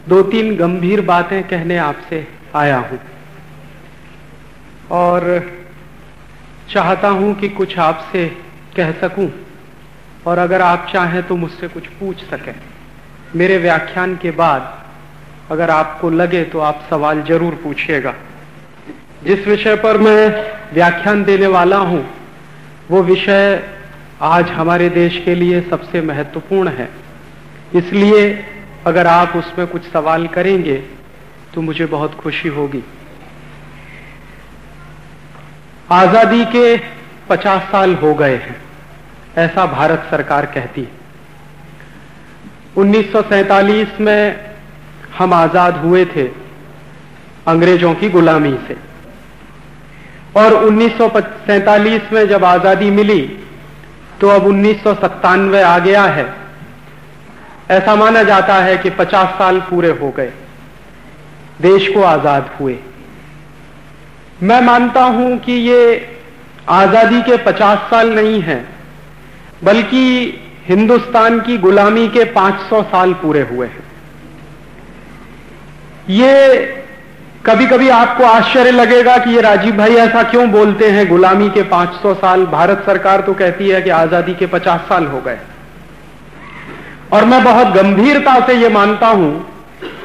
दो तीन गंभीर बातें कहने आपसे आया हूं और चाहता हूं कि कुछ आपसे कह सकूं और अगर आप चाहें तो मुझसे कुछ पूछ सकें। मेरे व्याख्यान के बाद अगर आपको लगे तो आप सवाल जरूर पूछिएगा। जिस विषय पर मैं व्याख्यान देने वाला हूं वो विषय आज हमारे देश के लिए सबसे महत्वपूर्ण है, इसलिए अगर आप उसमें कुछ सवाल करेंगे तो मुझे बहुत खुशी होगी। आजादी के 50 साल हो गए हैं, ऐसा भारत सरकार कहती है। 1947 में हम आजाद हुए थे अंग्रेजों की गुलामी से और 1947 में जब आजादी मिली तो अब 1997 आ गया है। ऐसा माना जाता है कि 50 साल पूरे हो गए देश को आजाद हुए। मैं मानता हूं कि ये आजादी के 50 साल नहीं हैं, बल्कि हिंदुस्तान की गुलामी के 500 साल पूरे हुए हैं। ये कभी कभी आपको आश्चर्य लगेगा कि ये राजीव भाई ऐसा क्यों बोलते हैं, गुलामी के 500 साल। भारत सरकार तो कहती है कि आजादी के 50 साल हो गए और मैं बहुत गंभीरता से ये मानता हूं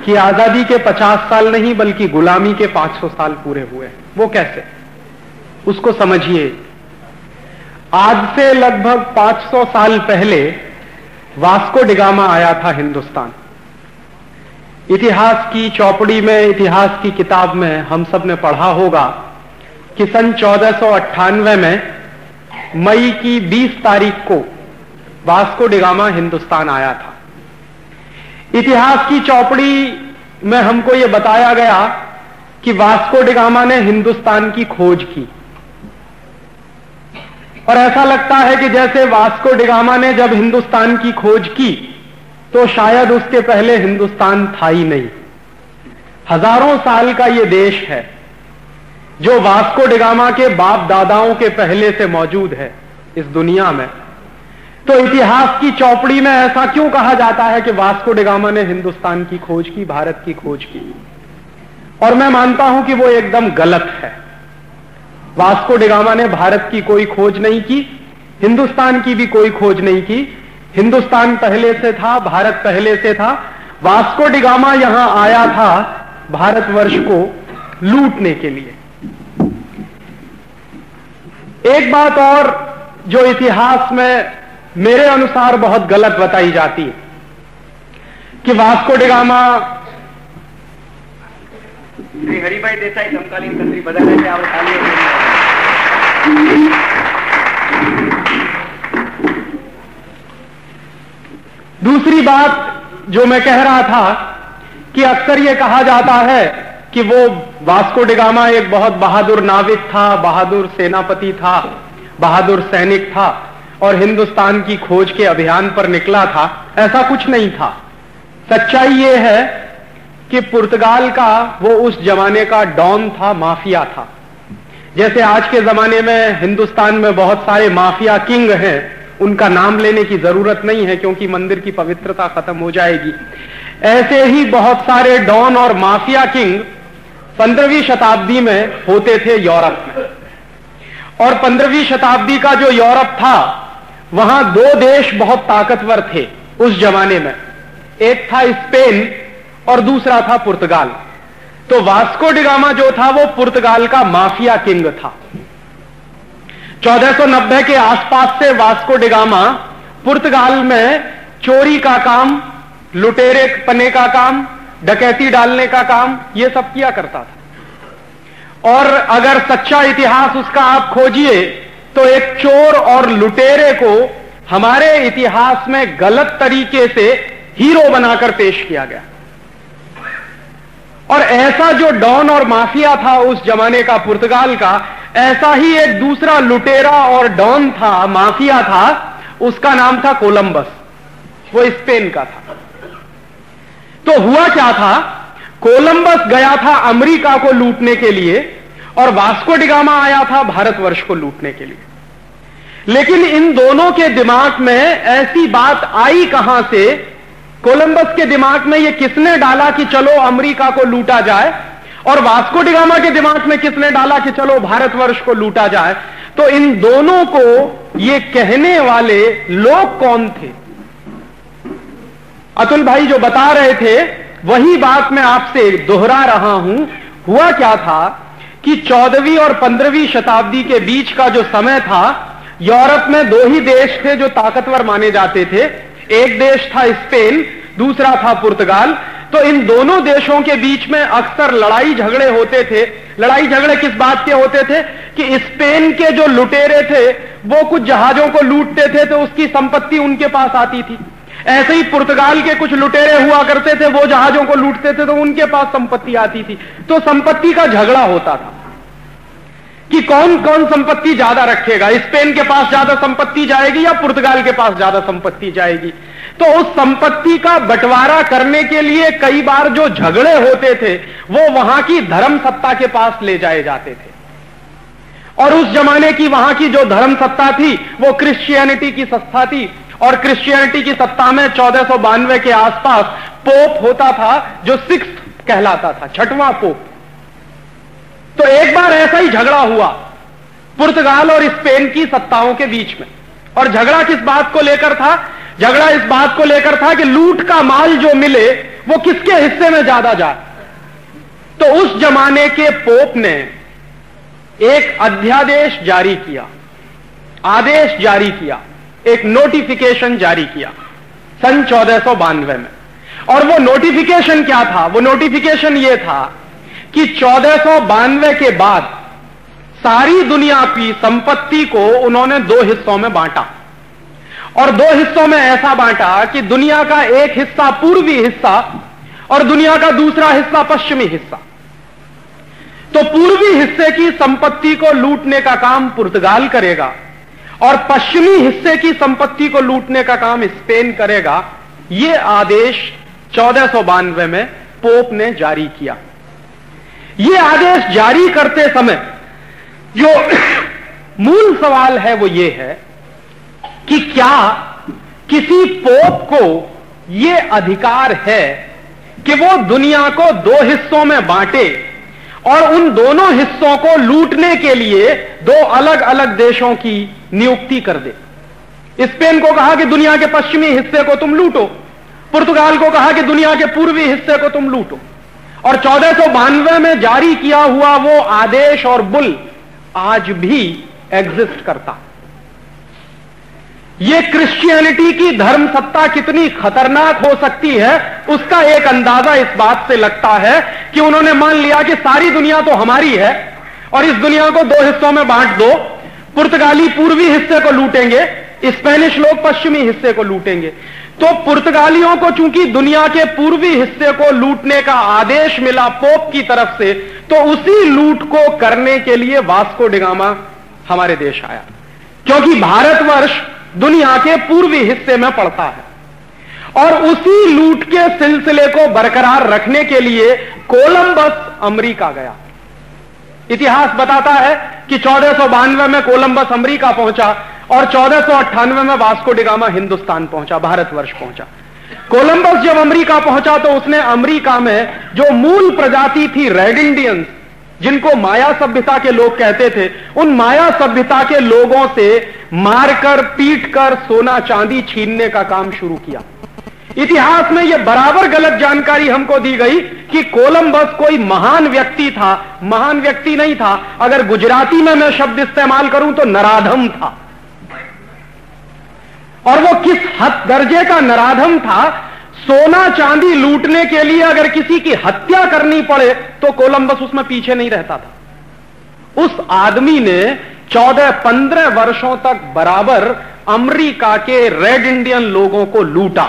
कि आजादी के 50 साल नहीं बल्कि गुलामी के 500 साल पूरे हुए हैं। वो कैसे, उसको समझिए। आज से लगभग 500 साल पहले वास्को डिगामा आया था हिंदुस्तान। इतिहास की चौपड़ी में, इतिहास की किताब में हम सब ने पढ़ा होगा कि सन 1498 में मई की 20 तारीख को वास्को डिगामा हिंदुस्तान आया था। इतिहास की चौपड़ी में हमको यह बताया गया कि वास्को डिगामा ने हिंदुस्तान की खोज की और ऐसा लगता है कि जैसे वास्को डिगामा ने जब हिंदुस्तान की खोज की तो शायद उसके पहले हिंदुस्तान था ही नहीं। हजारों साल का यह देश है जो वास्को डिगामा के बाप दादाओं के पहले से मौजूद है इस दुनिया में। तो इतिहास की चौपड़ी में ऐसा क्यों कहा जाता है कि वास्को डिगामा ने हिंदुस्तान की खोज की, भारत की खोज की? और मैं मानता हूं कि वो एकदम गलत है। वास्को डिगामा ने भारत की कोई खोज नहीं की, हिंदुस्तान की भी कोई खोज नहीं की। हिंदुस्तान पहले से था, भारत पहले से था। वास्को डिगामा यहां आया था भारतवर्ष को लूटने के लिए। एक बात और जो इतिहास में मेरे अनुसार बहुत गलत बताई जाती है कि वास्को डिगामा श्री हरिभाई देसाई समकालीन तंत्री बदलने से दूसरी बात जो मैं कह रहा था कि अक्सर यह कहा जाता है कि वो वास्को डिगामा एक बहुत बहादुर नाविक था, बहादुर सेनापति था, बहादुर सैनिक था और हिंदुस्तान की खोज के अभियान पर निकला था। ऐसा कुछ नहीं था। सच्चाई यह है कि पुर्तगाल का वो उस जमाने का डॉन था, माफिया था। जैसे आज के जमाने में हिंदुस्तान में बहुत सारे माफिया किंग हैं, उनका नाम लेने की जरूरत नहीं है क्योंकि मंदिर की पवित्रता खत्म हो जाएगी। ऐसे ही बहुत सारे डॉन और माफिया किंग 15वीं शताब्दी में होते थे यूरोप में। और 15वीं शताब्दी का जो यूरोप था वहां दो देश बहुत ताकतवर थे उस जमाने में, एक था स्पेन और दूसरा था पुर्तगाल। तो वास्को डिगामा जो था वो पुर्तगाल का माफिया किंग था। 1490 के आसपास से वास्को डिगामा पुर्तगाल में चोरी का काम, लुटेरे पने का काम, डकैती डालने का काम, यह सब किया करता था। और अगर सच्चा इतिहास उसका आप खोजिए तो एक चोर और लुटेरे को हमारे इतिहास में गलत तरीके से हीरो बनाकर पेश किया गया। और ऐसा जो डॉन और माफिया था उस जमाने का पुर्तगाल का, ऐसा ही एक दूसरा लुटेरा और डॉन था, माफिया था, उसका नाम था कोलंबस। वो स्पेन का था। तो हुआ क्या था, कोलंबस गया था अमेरिका को लूटने के लिए और वास्को डिगामा आया था भारतवर्ष को लूटने के लिए। लेकिन इन दोनों के दिमाग में ऐसी बात आई कहां से, कोलंबस के दिमाग में यह किसने डाला कि चलो अमेरिका को लूटा जाए, और वास्को डी गामा के दिमाग में किसने डाला कि चलो भारतवर्ष को लूटा जाए? तो इन दोनों को ये कहने वाले लोग कौन थे? अतुल भाई जो बता रहे थे वही बात मैं आपसे दोहरा रहा हूं। हुआ क्या था कि 14वीं और 15वीं शताब्दी के बीच का जो समय था, यूरोप में दो ही देश थे जो ताकतवर माने जाते थे। एक देश था स्पेन, दूसरा था पुर्तगाल। तो इन दोनों देशों के बीच में अक्सर लड़ाई झगड़े होते थे। लड़ाई झगड़े किस बात के होते थे कि स्पेन के जो लुटेरे थे वो कुछ जहाजों को लूटते थे तो उसकी संपत्ति उनके पास आती थी। ऐसे ही पुर्तगाल के कुछ लुटेरे हुआ करते थे, वो जहाजों को लूटते थे तो उनके पास संपत्ति आती थी। तो संपत्ति का झगड़ा होता था कि कौन कौन संपत्ति ज्यादा रखेगा, स्पेन के पास ज्यादा संपत्ति जाएगी या पुर्तगाल के पास ज्यादा संपत्ति जाएगी। तो उस संपत्ति का बंटवारा करने के लिए कई बार जो झगड़े होते थे वो वहां की धर्म सत्ता के पास ले जाए जाते थे। और उस जमाने की वहां की जो धर्म सत्ता थी वो क्रिश्चियनिटी की सत्ता थी, और क्रिश्चियनिटी की सत्ता में 1492 के आसपास पोप होता था जो सिक्स्थ कहलाता था, छठवां पोप। तो एक बार ऐसा ही झगड़ा हुआ पुर्तगाल और स्पेन की सत्ताओं के बीच में। और झगड़ा किस बात को लेकर था? झगड़ा इस बात को लेकर था कि लूट का माल जो मिले वो किसके हिस्से में ज्यादा जाए। तो उस जमाने के पोप ने एक अध्यादेश जारी किया, आदेश जारी किया, एक नोटिफिकेशन जारी किया सन 1492 में। और वो नोटिफिकेशन क्या था? वो नोटिफिकेशन ये था कि 1492 के बाद सारी दुनिया की संपत्ति को उन्होंने दो हिस्सों में बांटा, और दो हिस्सों में ऐसा बांटा कि दुनिया का एक हिस्सा पूर्वी हिस्सा और दुनिया का दूसरा हिस्सा पश्चिमी हिस्सा। तो पूर्वी हिस्से की संपत्ति को लूटने का काम पुर्तगाल करेगा और पश्चिमी हिस्से की संपत्ति को लूटने का काम स्पेन करेगा। यह आदेश 1492 में पोप ने जारी किया। यह आदेश जारी करते समय जो मूल सवाल है वो ये है कि क्या किसी पोप को यह अधिकार है कि वो दुनिया को दो हिस्सों में बांटे और उन दोनों हिस्सों को लूटने के लिए दो अलग अलग देशों की नियुक्ति कर दे? स्पेन को कहा कि दुनिया के पश्चिमी हिस्से को तुम लूटो, पुर्तगाल को कहा कि दुनिया के पूर्वी हिस्से को तुम लूटो। और 1492 में जारी किया हुआ वो आदेश और बुल आज भी एग्जिस्ट करता। यह क्रिश्चियनिटी की धर्म सत्ता कितनी खतरनाक हो सकती है उसका एक अंदाजा इस बात से लगता है कि उन्होंने मान लिया कि सारी दुनिया तो हमारी है और इस दुनिया को दो हिस्सों में बांट दो। पुर्तगाली पूर्वी हिस्से को लूटेंगे, स्पेनिश लोग पश्चिमी हिस्से को लूटेंगे। तो पुर्तगालियों को चूंकि दुनिया के पूर्वी हिस्से को लूटने का आदेश मिला पोप की तरफ से, तो उसी लूट को करने के लिए वास्को डी गामा हमारे देश आया, क्योंकि भारतवर्ष दुनिया के पूर्वी हिस्से में पड़ता है। और उसी लूट के सिलसिले को बरकरार रखने के लिए कोलंबस अमेरिका गया। इतिहास बताता है कि 1492 में कोलंबस अमेरिका पहुंचा और 1498 में वास्को डी गामा हिंदुस्तान पहुंचा, भारतवर्ष पहुंचा। कोलंबस जब अमेरिका पहुंचा तो उसने अमेरिका में जो मूल प्रजाति थी रेड इंडियंस, जिनको माया सभ्यता के लोग कहते थे, उन माया सभ्यता के लोगों से मारकर पीटकर सोना चांदी छीनने का काम शुरू किया। इतिहास में यह बराबर गलत जानकारी हमको दी गई कि कोलंबस कोई महान व्यक्ति था। महान व्यक्ति नहीं था, अगर गुजराती में मैं शब्द इस्तेमाल करूं तो नराधम था। और वो किस हद दर्जे का नराधम था, सोना चांदी लूटने के लिए अगर किसी की हत्या करनी पड़े तो कोलंबस उसमें पीछे नहीं रहता था। उस आदमी ने 14-15 वर्षों तक बराबर अमेरिका के रेड इंडियन लोगों को लूटा।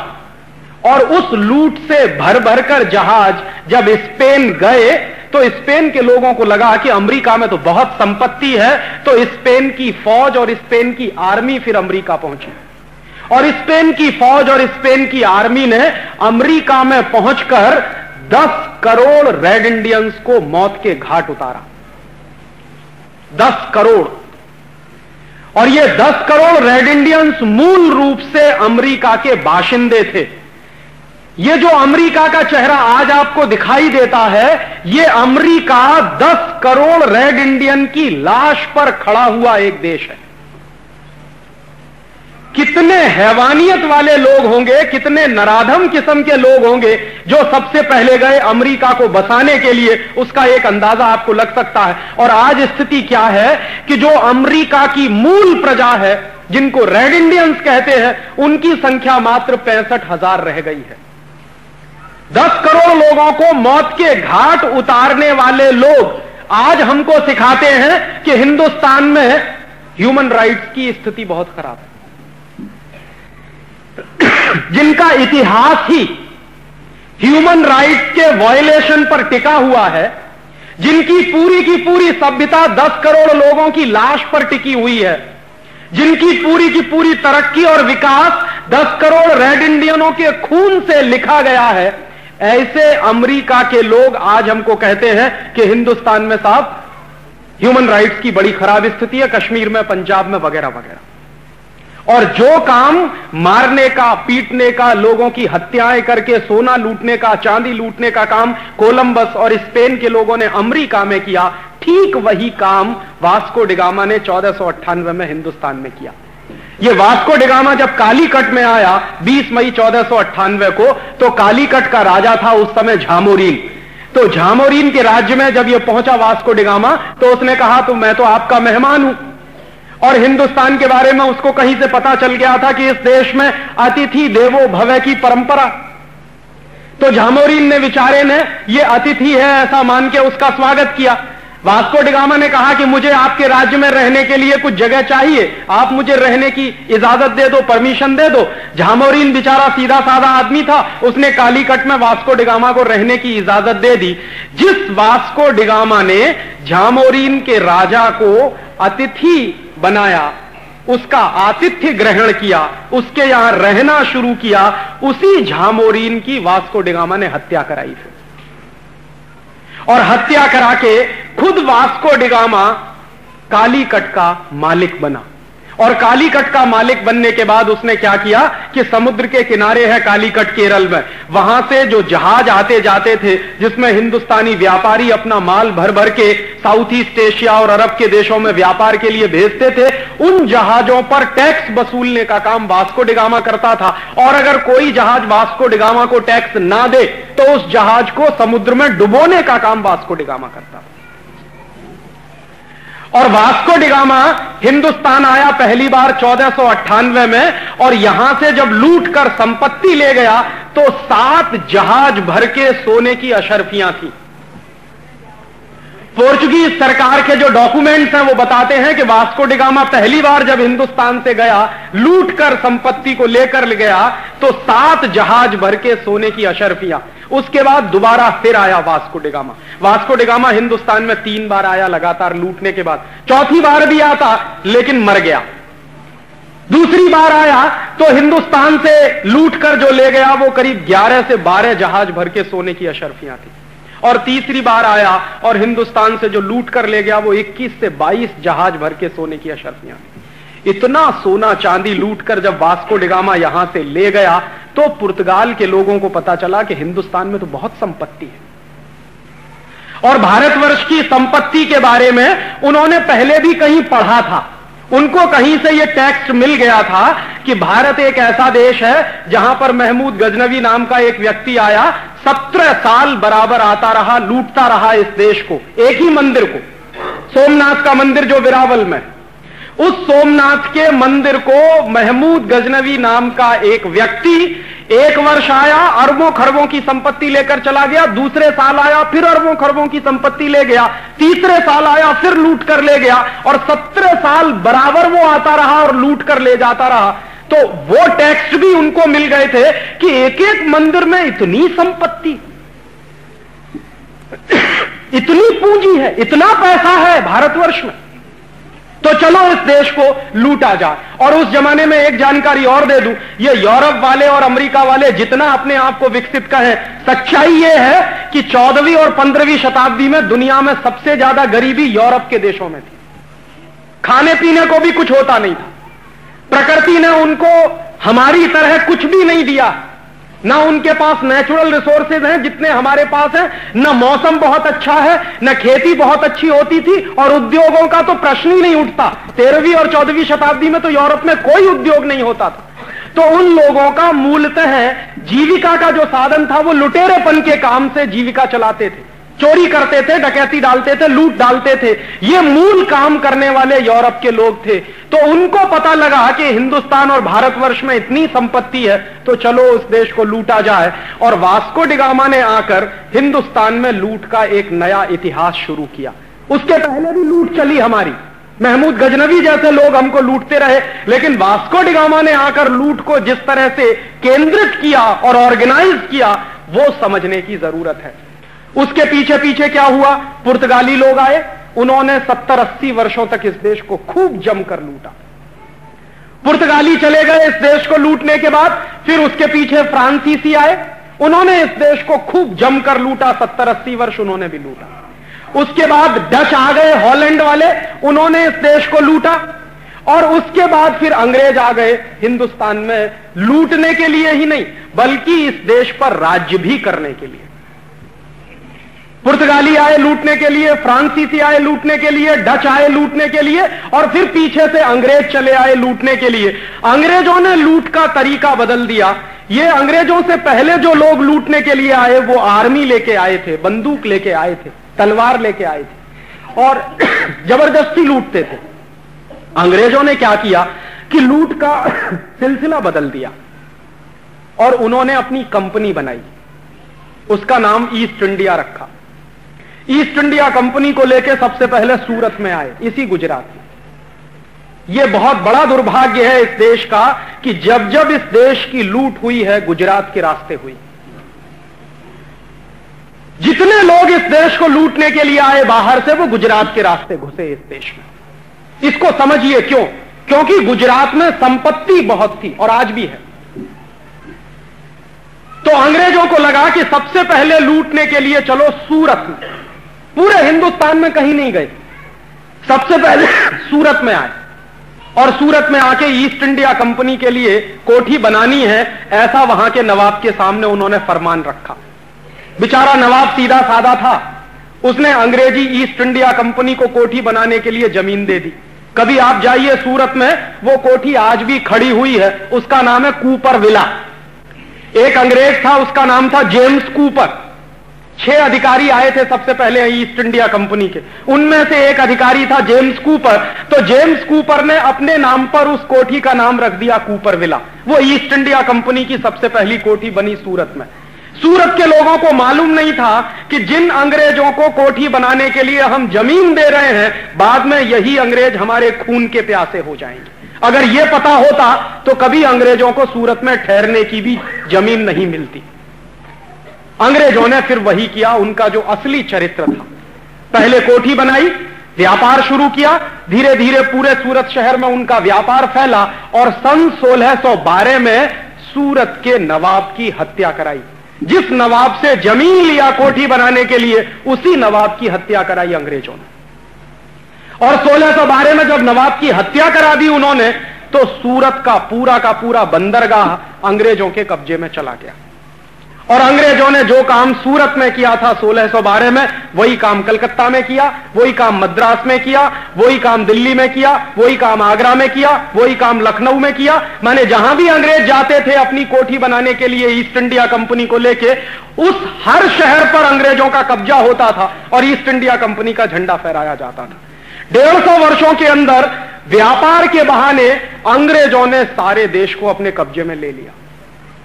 और उस लूट से भर भर कर जहाज जब स्पेन गए तो स्पेन के लोगों को लगा कि अमेरिका में तो बहुत संपत्ति है, तो स्पेन की फौज और स्पेन की आर्मी फिर अमेरिका पहुंची। और स्पेन की फौज और स्पेन की आर्मी ने अमेरिका में पहुंचकर 10 करोड़ रेड इंडियंस को मौत के घाट उतारा। 10 करोड़। और ये 10 करोड़ रेड इंडियंस मूल रूप से अमेरिका के बाशिंदे थे। ये जो अमेरिका का चेहरा आज आपको दिखाई देता है, ये अमेरिका 10 करोड़ रेड इंडियन की लाश पर खड़ा हुआ एक देश है। कितने हैवानियत वाले लोग होंगे, कितने नराधम किस्म के लोग होंगे जो सबसे पहले गए अमेरिका को बसाने के लिए, उसका एक अंदाजा आपको लग सकता है। और आज स्थिति क्या है कि जो अमेरिका की मूल प्रजा है, जिनको रेड इंडियंस कहते हैं, उनकी संख्या मात्र 65,000 रह गई है। 10 करोड़ लोगों को मौत के घाट उतारने वाले लोग आज हमको सिखाते हैं कि हिंदुस्तान में ह्यूमन राइट्स की स्थिति बहुत खराब है। जिनका इतिहास ही ह्यूमन राइट्स के वायलेशन पर टिका हुआ है, जिनकी पूरी की पूरी सभ्यता 10 करोड़ लोगों की लाश पर टिकी हुई है, जिनकी पूरी की पूरी तरक्की और विकास 10 करोड़ रेड इंडियनों के खून से लिखा गया है, ऐसे अमेरिका के लोग आज हमको कहते हैं कि हिंदुस्तान में साहब ह्यूमन राइट्स की बड़ी खराब स्थिति है, कश्मीर में, पंजाब में, वगैरह वगैरह। और जो काम मारने का, पीटने का, लोगों की हत्याएं करके सोना लूटने का, चांदी लूटने का काम कोलंबस और स्पेन के लोगों ने अमेरिका में किया, ठीक वही काम वास्को डिगामा ने 1498 में हिंदुस्तान में किया। ये वास्को डिगामा जब कालीकट में आया 20 मई 1498 को, तो कालीकट का राजा था उस समय झामोरीन। तो झामोरीन के राज्य में जब ये पहुंचा वास्को डिगामा, तो उसने कहा तो मैं तो आपका मेहमान हूं, और हिंदुस्तान के बारे में उसको कहीं से पता चल गया था कि इस देश में अतिथि देवो भव की परंपरा। तो झामोरीन ने, बेचारे ने, ये अतिथि है ऐसा मान के उसका स्वागत किया। वास्को डिगामा ने कहा कि मुझे आपके राज्य में रहने के लिए कुछ जगह चाहिए, आप मुझे रहने की इजाजत दे दो, परमिशन दे दो। झामोरीन बेचारा सीधा साधा आदमी था, उसने कालीकट में वास्को डिगामा को रहने की इजाजत दे दी। जिस वास्को डिगामा ने झामोरीन के राजा को अतिथि बनाया, उसका आतिथ्य ग्रहण किया, उसके यहां रहना शुरू किया, उसी झामोरीन की वास्को डिगामा ने हत्या कराई थी। और हत्या करा के खुद वास्को डिगामा कालीकट का मालिक बना। और कालीकट का मालिक बनने के बाद उसने क्या किया कि समुद्र के किनारे है कालीकट, केरल में, वहां से जो जहाज आते जाते थे, जिसमें हिंदुस्तानी व्यापारी अपना माल भर भर के साउथ ईस्ट एशिया और अरब के देशों में व्यापार के लिए भेजते थे, उन जहाजों पर टैक्स वसूलने का काम वास्को डिगामा करता था। और अगर कोई जहाज वास्को डिगामा को टैक्स ना दे, तो उस जहाज को समुद्र में डुबोने का काम वास्को डिगामा करता था। और वास्को डिगामा हिंदुस्तान आया पहली बार 1498 में, और यहां से जब लूट कर संपत्ति ले गया तो 7 जहाज भर के सोने की अशर्फियां थी। पोर्चुगीज सरकार के जो डॉक्यूमेंट्स हैं वो बताते हैं कि वास्को डिगामा पहली बार जब हिंदुस्तान से गया, लूट कर संपत्ति को लेकर गया, तो 7 जहाज भर के सोने की अशर्फियां। उसके बाद दोबारा फिर आया Vasco da Gama. Vasco da Gama Hindustan में 3 बार आया लगातार लूटने के बाद। चौथी बार भी आता लेकिन मर गया। दूसरी बार आया तो हिंदुस्तान से लूट कर जो ले गया वो करीब 11 से 12 जहाज भर के सोने की अशर्फियां थी। और तीसरी बार आया और हिंदुस्तान से जो लूट कर ले गया वो 21 से 22 जहाज भर के सोने की अशर्फियां थी। इतना सोना चांदी लूट कर जब वास्को डिगामा यहां से ले गया तो पुर्तगाल के लोगों को पता चला कि हिंदुस्तान में तो बहुत संपत्ति है। और भारतवर्ष की संपत्ति के बारे में उन्होंने पहले भी कहीं पढ़ा था। उनको कहीं से यह टेक्स्ट मिल गया था कि भारत एक ऐसा देश है जहां पर महमूद गजनवी नाम का एक व्यक्ति आया, 17 साल बराबर आता रहा, लूटता रहा इस देश को, एक ही मंदिर को, सोमनाथ का मंदिर जो वेरावल में। उस सोमनाथ के मंदिर को महमूद गजनवी नाम का एक व्यक्ति एक वर्ष आया, अरबों खरबों की संपत्ति लेकर चला गया, दूसरे साल आया फिर अरबों खरबों की संपत्ति ले गया, तीसरे साल आया फिर लूट कर ले गया, और 17 साल बराबर वो आता रहा और लूट कर ले जाता रहा। तो वो टेक्स्ट भी उनको मिल गए थे कि एक एक मंदिर में इतनी संपत्ति, इतनी पूंजी है, इतना पैसा है भारतवर्ष में, तो चलो इस देश को लूटा जाए। और उस जमाने में एक जानकारी और दे दूं, ये यूरोप वाले और अमेरिका वाले जितना अपने आप को विकसित कहें, सच्चाई ये है कि 14वीं और 15वीं शताब्दी में दुनिया में सबसे ज्यादा गरीबी यूरोप के देशों में थी। खाने पीने को भी कुछ होता नहीं था, प्रकृति ने उनको हमारी तरह कुछ भी नहीं दिया। ना उनके पास नेचुरल रिसोर्सेज हैं जितने हमारे पास हैं, न मौसम बहुत अच्छा है, न खेती बहुत अच्छी होती थी, और उद्योगों का तो प्रश्न ही नहीं उठता। 13वीं और 14वीं शताब्दी में तो यूरोप में कोई उद्योग नहीं होता था। तो उन लोगों का मूलतः जीविका का जो साधन था वो लुटेरेपन के काम से जीविका चलाते थे, चोरी करते थे, डकैती डालते थे, लूट डालते थे। ये मूल काम करने वाले यूरोप के लोग थे। तो उनको पता लगा कि हिंदुस्तान और भारतवर्ष में इतनी संपत्ति है, तो चलो उस देश को लूटा जाए। और वास्को डी गामा ने आकर हिंदुस्तान में लूट का एक नया इतिहास शुरू किया। उसके पहले भी लूट चली हमारी, महमूद गजनवी जैसे लोग हमको लूटते रहे, लेकिन वास्को डी गामा ने आकर लूट को जिस तरह से केंद्रित किया और ऑर्गेनाइज किया, वो समझने की जरूरत है। उसके पीछे पीछे क्या हुआ? पुर्तगाली लोग आए, उन्होंने 70-80 वर्षों तक इस देश को खूब जमकर लूटा। पुर्तगाली चले गए इस देश को लूटने के बाद, फिर उसके पीछे फ्रांसीसी आए, उन्होंने इस देश को खूब जमकर लूटा, 70-80 वर्ष उन्होंने भी लूटा। उसके बाद डच आ गए, हॉलैंड वाले, उन्होंने इस देश को लूटा। और उसके बाद फिर अंग्रेज आ गए हिंदुस्तान में, लूटने के लिए ही नहीं बल्कि इस देश पर राज्य भी करने के लिए। पुर्तगाली आए लूटने के लिए, फ्रांसीसी आए लूटने के लिए, डच आए लूटने के लिए, और फिर पीछे से अंग्रेज चले आए लूटने के लिए। अंग्रेजों ने लूट का तरीका बदल दिया। ये अंग्रेजों से पहले जो लोग लूटने के लिए आए वो आर्मी लेके आए थे, बंदूक लेके आए थे, तलवार लेके आए थे और जबरदस्ती लूटते थे। अंग्रेजों ने क्या किया कि लूट का सिलसिला बदल दिया और उन्होंने अपनी कंपनी बनाई, उसका नाम ईस्ट इंडिया रखा। ईस्ट इंडिया कंपनी को लेकर सबसे पहले सूरत में आए, इसी गुजरात में। यह बहुत बड़ा दुर्भाग्य है इस देश का कि जब जब इस देश की लूट हुई है गुजरात के रास्ते हुई। जितने लोग इस देश को लूटने के लिए आए बाहर से, वो गुजरात के रास्ते घुसे इस देश में। इसको समझिए क्यों? क्योंकि गुजरात में संपत्ति बहुत थी और आज भी है। तो अंग्रेजों को लगा कि सबसे पहले लूटने के लिए चलो सूरत में, पूरे हिंदुस्तान में कहीं नहीं गए, सबसे पहले सूरत में आए और सूरत में आके ईस्ट इंडिया कंपनी के लिए कोठी बनानी है, ऐसा वहां के नवाब के सामने उन्होंने फरमान रखा। बेचारा नवाब सीधा साधा था, उसने अंग्रेजी ईस्ट इंडिया कंपनी को कोठी बनाने के लिए जमीन दे दी। कभी आप जाइए सूरत में, वो कोठी आज भी खड़ी हुई है, उसका नाम है कूपर विला। एक अंग्रेज था, उसका नाम था जेम्स कूपर। 6 अधिकारी आए थे सबसे पहले ईस्ट इंडिया कंपनी के, उनमें से एक अधिकारी था जेम्स कूपर। तो जेम्स कूपर ने अपने नाम पर उस कोठी का नाम रख दिया कूपर विला। वो ईस्ट इंडिया कंपनी की सबसे पहली कोठी बनी सूरत में। सूरत के लोगों को मालूम नहीं था कि जिन अंग्रेजों को कोठी बनाने के लिए हम जमीन दे रहे हैं, बाद में यही अंग्रेज हमारे खून के प्यासे हो जाएंगे। अगर यह पता होता तो कभी अंग्रेजों को सूरत में ठहरने की भी जमीन नहीं मिलती। अंग्रेजों ने फिर वही किया, उनका जो असली चरित्र था। पहले कोठी बनाई, व्यापार शुरू किया, धीरे धीरे पूरे सूरत शहर में उनका व्यापार फैला और सन 1612 में सूरत के नवाब की हत्या कराई। जिस नवाब से जमीन लिया कोठी बनाने के लिए, उसी नवाब की हत्या कराई अंग्रेजों ने। और 1612 में जब नवाब की हत्या करा दी उन्होंने, तो सूरत का पूरा बंदरगाह अंग्रेजों के कब्जे में चला गया। और अंग्रेजों ने जो काम सूरत में किया था 1612 में, वही काम कलकत्ता में किया, वही काम मद्रास में किया, वही काम दिल्ली में किया, वही काम आगरा में किया, वही काम लखनऊ में किया। माने जहां भी अंग्रेज जाते थे अपनी कोठी बनाने के लिए ईस्ट इंडिया कंपनी को लेके, उस हर शहर पर अंग्रेजों का कब्जा होता था और ईस्ट इंडिया कंपनी का झंडा फहराया जाता था। 150 वर्षों के अंदर व्यापार के बहाने अंग्रेजों ने सारे देश को अपने कब्जे में ले लिया।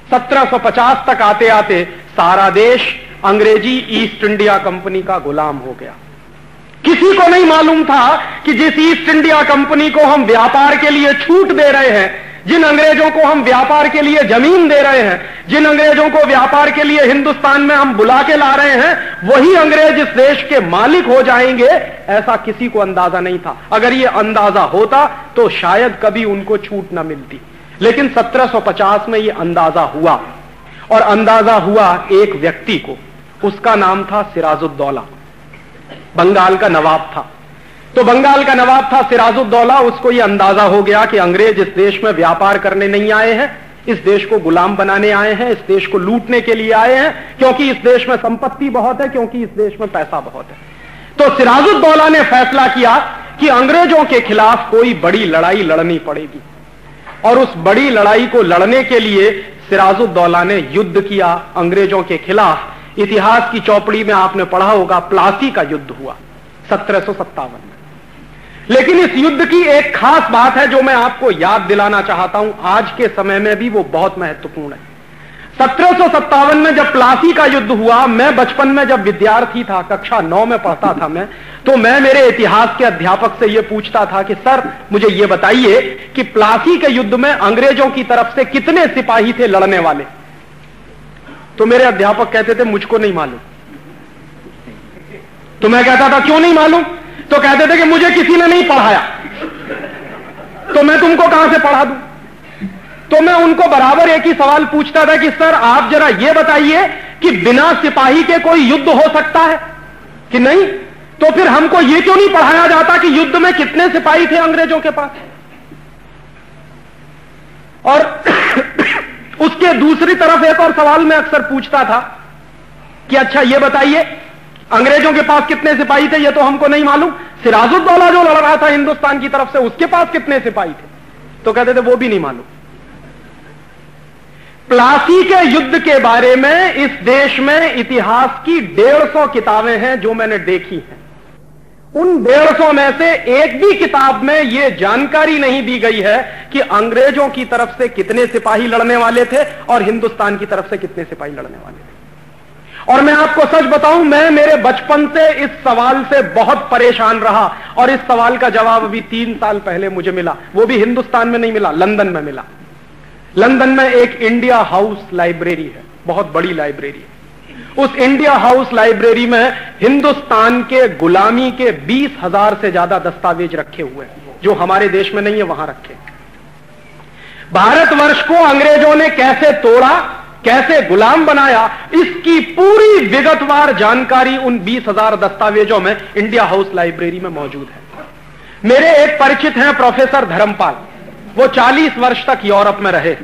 1750 तक आते आते सारा देश अंग्रेजी ईस्ट इंडिया कंपनी का गुलाम हो गया। किसी को नहीं मालूम था कि जिस ईस्ट इंडिया कंपनी को हम व्यापार के लिए छूट दे रहे हैं, जिन अंग्रेजों को हम व्यापार के लिए जमीन दे रहे हैं, जिन अंग्रेजों को व्यापार के लिए हिंदुस्तान में हम बुला के ला रहे हैं, वही अंग्रेज इस देश के मालिक हो जाएंगे, ऐसा किसी को अंदाजा नहीं था। अगर ये अंदाजा होता तो शायद कभी उनको छूट न मिलती। लेकिन 1750 में यह अंदाजा हुआ, और अंदाजा हुआ एक व्यक्ति को, उसका नाम था सिराजुद्दौला। बंगाल का नवाब था। तो बंगाल का नवाब था सिराजुद्दौला। उसको यह अंदाजा हो गया कि अंग्रेज इस देश में व्यापार करने नहीं आए हैं, इस देश को गुलाम बनाने आए हैं, इस देश को लूटने के लिए आए हैं, क्योंकि इस देश में संपत्ति बहुत है, क्योंकि इस देश में पैसा बहुत है। तो सिराजुद्दौला ने फैसला किया कि अंग्रेजों के खिलाफ कोई बड़ी लड़ाई लड़नी पड़ेगी, और उस बड़ी लड़ाई को लड़ने के लिए सिराजुद्दौला ने युद्ध किया अंग्रेजों के खिलाफ। इतिहास की चौपड़ी में आपने पढ़ा होगा, प्लासी का युद्ध हुआ 1757 में। लेकिन इस युद्ध की एक खास बात है जो मैं आपको याद दिलाना चाहता हूं, आज के समय में भी वो बहुत महत्वपूर्ण है। 1757 में जब प्लासी का युद्ध हुआ, मैं बचपन में जब विद्यार्थी था, कक्षा 9 में पढ़ता था मैं, तो मैं मेरे इतिहास के अध्यापक से यह पूछता था कि सर मुझे यह बताइए कि प्लासी के युद्ध में अंग्रेजों की तरफ से कितने सिपाही थे लड़ने वाले। तो मेरे अध्यापक कहते थे मुझको नहीं मालूम। तो मैं कहता था क्यों नहीं मालूम? तो कहते थे कि मुझे किसी ने नहीं पढ़ाया, तो मैं तुमको कहां से पढ़ा दूं। तो मैं उनको बराबर एक ही सवाल पूछता था कि सर आप जरा यह बताइए कि बिना सिपाही के कोई युद्ध हो सकता है कि नहीं? तो फिर हमको यह क्यों नहीं पढ़ाया जाता कि युद्ध में कितने सिपाही थे अंग्रेजों के पास? और उसके दूसरी तरफ एक और सवाल मैं अक्सर पूछता था कि अच्छा यह बताइए अंग्रेजों के पास कितने सिपाही थे, यह तो हमको नहीं मालूम। सिराजुद्दौला जो लड़ रहा था हिंदुस्तान की तरफ से, उसके पास कितने सिपाही थे? तो कहते थे वो भी नहीं मालूम। प्लासी के युद्ध के बारे में इस देश में इतिहास की 150 किताबें हैं जो मैंने देखी हैं। उन 150 में से एक भी किताब में यह जानकारी नहीं दी गई है कि अंग्रेजों की तरफ से कितने सिपाही लड़ने वाले थे और हिंदुस्तान की तरफ से कितने सिपाही लड़ने वाले थे। और मैं आपको सच बताऊं, मैं मेरे बचपन से इस सवाल से बहुत परेशान रहा, और इस सवाल का जवाब अभी 3 साल पहले मुझे मिला। वो भी हिंदुस्तान में नहीं मिला, लंदन में मिला। लंदन में एक इंडिया हाउस लाइब्रेरी है, बहुत बड़ी लाइब्रेरी है। उस इंडिया हाउस लाइब्रेरी में हिंदुस्तान के गुलामी के 20,000 से ज्यादा दस्तावेज रखे हुए हैं, जो हमारे देश में नहीं है, वहां रखे। भारतवर्ष को अंग्रेजों ने कैसे तोड़ा, कैसे गुलाम बनाया, इसकी पूरी विगतवार जानकारी उन 20,000 दस्तावेजों में इंडिया हाउस लाइब्रेरी में मौजूद है। मेरे एक परिचित हैं प्रोफेसर धर्मपाल, वो 40 वर्ष तक यूरोप में रहे।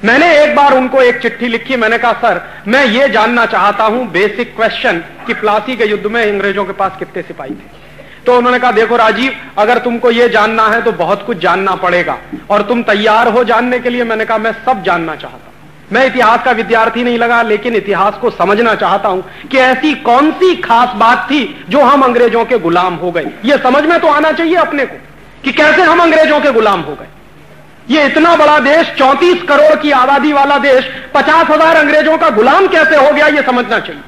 मैंने एक बार उनको एक चिट्ठी लिखी, मैंने कहा सर मैं ये जानना चाहता हूं बेसिक क्वेश्चन कि प्लासी के युद्ध में अंग्रेजों के पास कितने सिपाही थे। तो उन्होंने कहा देखो राजीव, अगर तुमको ये जानना है तो बहुत कुछ जानना पड़ेगा, और तुम तैयार हो जानने के लिए? मैंने कहा मैं सब जानना चाहता हूं। मैं इतिहास का विद्यार्थी नहीं लगा, लेकिन इतिहास को समझना चाहता हूं कि ऐसी कौन सी खास बात थी जो हम अंग्रेजों के गुलाम हो गए। यह समझ में तो आना चाहिए अपने को कि कैसे हम अंग्रेजों के गुलाम हो गए। ये इतना बड़ा देश, 34 करोड़ की आबादी वाला देश, 50,000 अंग्रेजों का गुलाम कैसे हो गया, यह समझना चाहिए।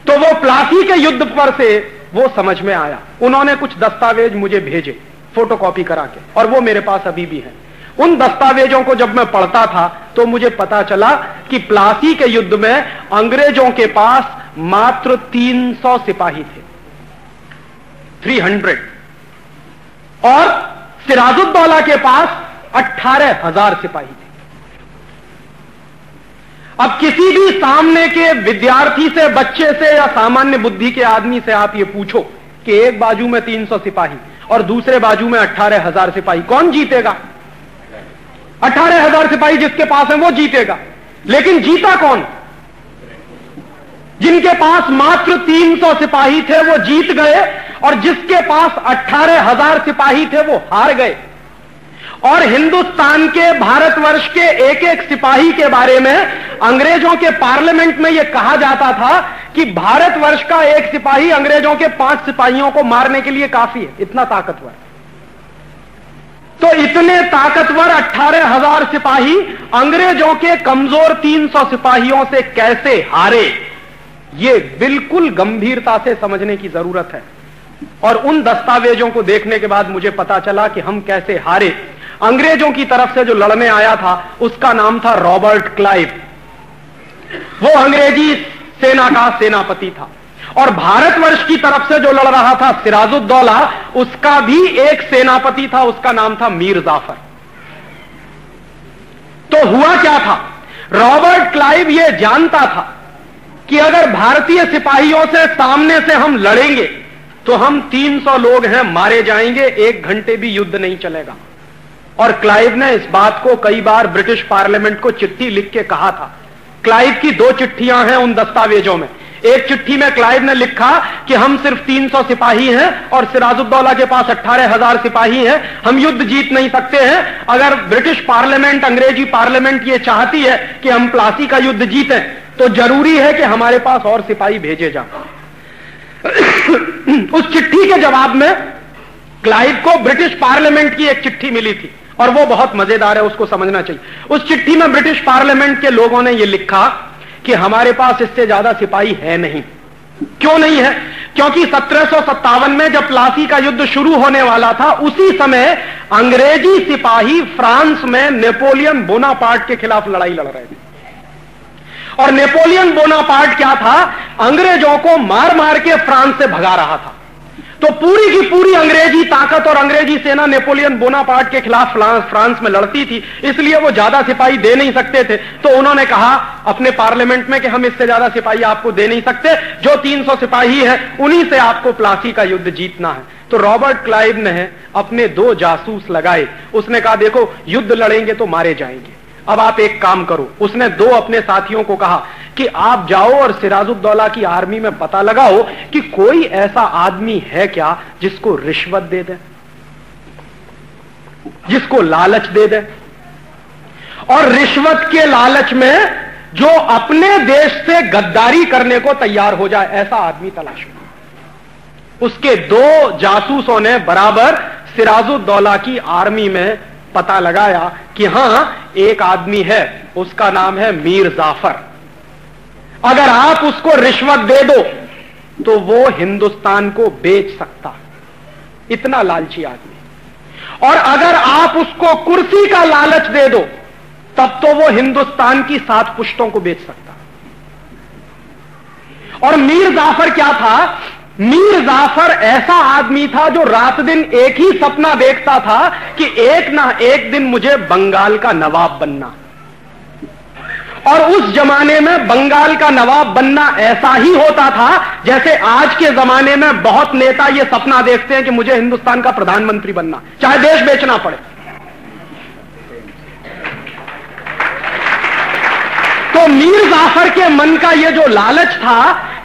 तो वो प्लासी के युद्ध पर से वो समझ में आया। उन्होंने कुछ दस्तावेज मुझे भेजे फोटोकॉपी करा के, और वो मेरे पास अभी भी हैं। उन दस्तावेजों को जब मैं पढ़ता था तो मुझे पता चला कि प्लासी के युद्ध में अंग्रेजों के पास मात्र 300 सिपाही थे, 300, और सिराजुद्दौला के पास 18,000 सिपाही थे। अब किसी भी सामने के विद्यार्थी से, बच्चे से या सामान्य बुद्धि के आदमी से आप ये पूछो कि एक बाजू में 300 सिपाही और दूसरे बाजू में 18,000 सिपाही, कौन जीतेगा? 18,000 सिपाही जिसके पास है वो जीतेगा। लेकिन जीता कौन? जिनके पास मात्र 300 सिपाही थे वो जीत गए, और जिसके पास 18,000 सिपाही थे वो हार गए। और हिंदुस्तान के, भारतवर्ष के एक एक सिपाही के बारे में अंग्रेजों के पार्लियामेंट में यह कहा जाता था कि भारतवर्ष का एक सिपाही अंग्रेजों के 5 सिपाहियों को मारने के लिए काफी है, इतना ताकतवर। तो इतने ताकतवर 18,000 सिपाही अंग्रेजों के कमजोर 300 सिपाहियों से कैसे हारे, यह बिल्कुल गंभीरता से समझने की जरूरत है। और उन दस्तावेजों को देखने के बाद मुझे पता चला कि हम कैसे हारे। अंग्रेजों की तरफ से जो लड़ने आया था उसका नाम था रॉबर्ट क्लाइव, वो अंग्रेजी सेना का सेनापति था। और भारतवर्ष की तरफ से जो लड़ रहा था सिराजुद्दौला, उसका भी एक सेनापति था, उसका नाम था मीर जाफर। तो हुआ क्या था, रॉबर्ट क्लाइव यह जानता था कि अगर भारतीय सिपाहियों से सामने से हम लड़ेंगे तो हम 300 लोग हैं, मारे जाएंगे, 1 घंटे भी युद्ध नहीं चलेगा। और क्लाइव ने इस बात को कई बार ब्रिटिश पार्लियामेंट को चिट्ठी लिख के कहा था। क्लाइव की 2 चिट्ठियां हैं उन दस्तावेजों में। एक चिट्ठी में क्लाइव ने लिखा कि हम सिर्फ 300 सिपाही हैं और सिराजुद्दौला के पास 18,000 सिपाही हैं, हम युद्ध जीत नहीं सकते हैं। अगर ब्रिटिश पार्लियामेंट, अंग्रेजी पार्लियामेंट ये चाहती है कि हम प्लासी का युद्ध जीतें तो जरूरी है कि हमारे पास और सिपाही भेजे जाएं। उस चिट्ठी के जवाब में क्लाइव को ब्रिटिश पार्लियामेंट की एक चिट्ठी मिली थी और वो बहुत मजेदार है, उसको समझना चाहिए। उस चिट्ठी में ब्रिटिश पार्लियामेंट के लोगों ने यह लिखा कि हमारे पास इससे ज्यादा सिपाही है नहीं। क्यों नहीं है? क्योंकि 1757 में जब प्लासी का युद्ध शुरू होने वाला था, उसी समय अंग्रेजी सिपाही फ्रांस में नेपोलियन बोनापार्ट के खिलाफ लड़ाई लड़ रहे थे। और नेपोलियन बोनापार्ट क्या था? अंग्रेजों को मार मार के फ्रांस से भगा रहा था। तो पूरी की पूरी अंग्रेजी ताकत और अंग्रेजी सेना नेपोलियन बोनापार्ट के खिलाफ फ्रांस में लड़ती थी, इसलिए वो ज्यादा सिपाही दे नहीं सकते थे। तो उन्होंने कहा अपने पार्लियामेंट में कि हम इससे ज्यादा सिपाही आपको दे नहीं सकते, जो 300 सिपाही है उन्हीं से आपको प्लासी का युद्ध जीतना है। तो रॉबर्ट क्लाइव ने अपने 2 जासूस लगाए। उसने कहा देखो युद्ध लड़ेंगे तो मारे जाएंगे, अब आप एक काम करो। उसने 2 अपने साथियों को कहा कि आप जाओ और सिराजुद्दौला की आर्मी में पता लगाओ कि कोई ऐसा आदमी है क्या जिसको रिश्वत दे दे, जिसको लालच दे दे, और रिश्वत के लालच में जो अपने देश से गद्दारी करने को तैयार हो जाए, ऐसा आदमी तलाशो। उसके 2 जासूसों ने बराबर सिराजुद्दौला की आर्मी में पता लगाया कि हां एक आदमी है, उसका नाम है मीर जाफर। अगर आप उसको रिश्वत दे दो तो वो हिंदुस्तान को बेच सकता, इतना लालची आदमी। और अगर आप उसको कुर्सी का लालच दे दो तब तो वो हिंदुस्तान की 7 पुश्तों को बेच सकता। और मीर जाफर क्या था? मीर जाफर ऐसा आदमी था जो रात दिन एक ही सपना देखता था कि एक ना एक दिन मुझे बंगाल का नवाब बनना। और उस जमाने में बंगाल का नवाब बनना ऐसा ही होता था जैसे आज के जमाने में बहुत नेता ये सपना देखते हैं कि मुझे हिंदुस्तान का प्रधानमंत्री बनना, चाहे देश बेचना पड़े। तो मीर जाफर के मन का ये जो लालच था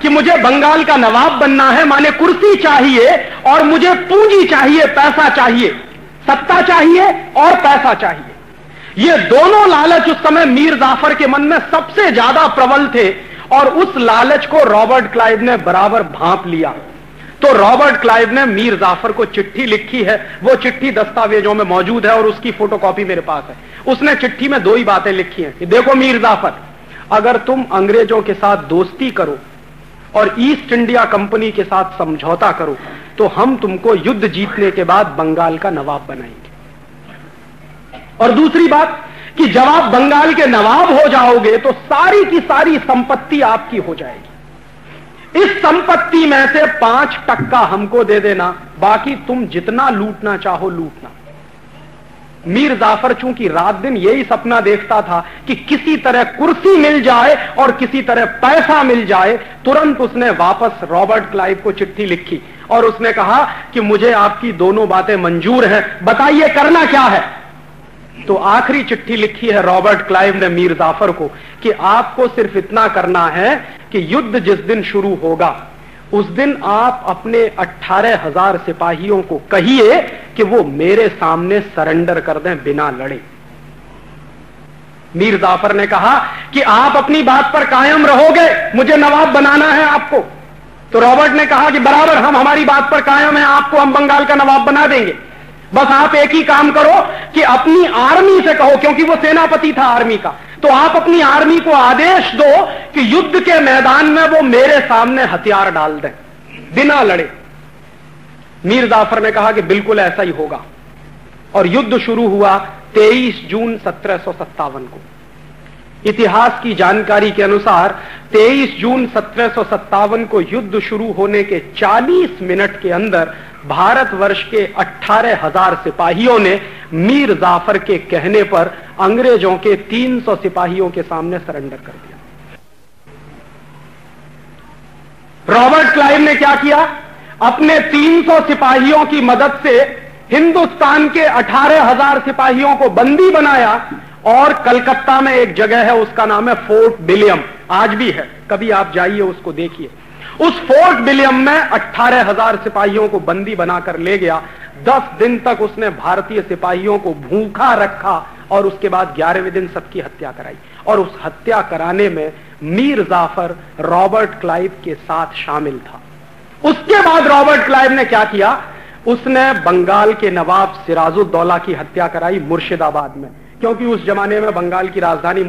कि मुझे बंगाल का नवाब बनना है, माने कुर्सी चाहिए और मुझे पूंजी चाहिए, पैसा चाहिए, सत्ता चाहिए और पैसा चाहिए, ये दोनों लालच उस समय मीर जाफर के मन में सबसे ज्यादा प्रबल थे। और उस लालच को रॉबर्ट क्लाइव ने बराबर भांप लिया। तो रॉबर्ट क्लाइव ने मीर जाफर को चिट्ठी लिखी है, वो चिट्ठी दस्तावेजों में मौजूद है और उसकी फोटोकॉपी मेरे पास है। उसने चिट्ठी में 2 ही बातें लिखी हैं कि देखो मीर जाफर, अगर तुम अंग्रेजों के साथ दोस्ती करो और ईस्ट इंडिया कंपनी के साथ समझौता करो तो हम तुमको युद्ध जीतने के बाद बंगाल का नवाब बनाएंगे। और दूसरी बात कि जब आप बंगाल के नवाब हो जाओगे तो सारी की सारी संपत्ति आपकी हो जाएगी। इस संपत्ति में से 5% हमको दे देना, बाकी तुम जितना लूटना चाहो लूटना। मीर जाफर चूंकि रात दिन यही सपना देखता था कि किसी तरह कुर्सी मिल जाए और किसी तरह पैसा मिल जाए, तुरंत उसने वापस रॉबर्ट क्लाइव को चिट्ठी लिखी और उसने कहा कि मुझे आपकी दोनों बातें मंजूर हैं, बताइए करना क्या है। तो आखिरी चिट्ठी लिखी है रॉबर्ट क्लाइव ने मीर जाफर को कि आपको सिर्फ इतना करना है कि युद्ध जिस दिन शुरू होगा उस दिन आप अपने 18,000 सिपाहियों को कहिए कि वो मेरे सामने सरेंडर कर दें बिना लड़े। मीर जाफर ने कहा कि आप अपनी बात पर कायम रहोगे, मुझे नवाब बनाना है आपको। तो रॉबर्ट ने कहा कि बराबर, हम हमारी बात पर कायम है, आपको हम बंगाल का नवाब बना देंगे, बस आप एक ही काम करो कि अपनी आर्मी से कहो, क्योंकि वो सेनापति था आर्मी का, तो आप अपनी आर्मी को आदेश दो कि युद्ध के मैदान में वो मेरे सामने हथियार डाल दें बिना लड़े। मीर जाफर ने कहा कि बिल्कुल ऐसा ही होगा। और युद्ध शुरू हुआ 23 जून 1757 को। इतिहास की जानकारी के अनुसार 23 जून 1757 को युद्ध शुरू होने के 40 मिनट के अंदर भारतवर्ष के 18,000 सिपाहियों ने मीर जाफर के कहने पर अंग्रेजों के 300 सिपाहियों के सामने सरेंडर कर दिया। रॉबर्ट क्लाइव ने क्या किया? अपने 300 सिपाहियों की मदद से हिंदुस्तान के 18,000 सिपाहियों को बंदी बनाया और कलकत्ता में एक जगह है, उसका नाम है फोर्ट विलियम, आज भी है, कभी आप जाइए उसको देखिए। उस फोर्ट विलियम में 18,000 सिपाहियों को बंदी बनाकर ले गया। 10 दिन तक उसने भारतीय सिपाहियों को भूखा रखा और उसके बाद 11वें दिन सबकी हत्या कराई। और उस हत्या कराने में मीर जाफर रॉबर्ट क्लाइव के साथ शामिल था। उसके बाद रॉबर्ट क्लाइव ने क्या किया, उसने बंगाल के नवाब सिराजुद्दौला की हत्या कराई मुर्शिदाबाद में, क्योंकि उस जमाने में बंगाल की राजधानी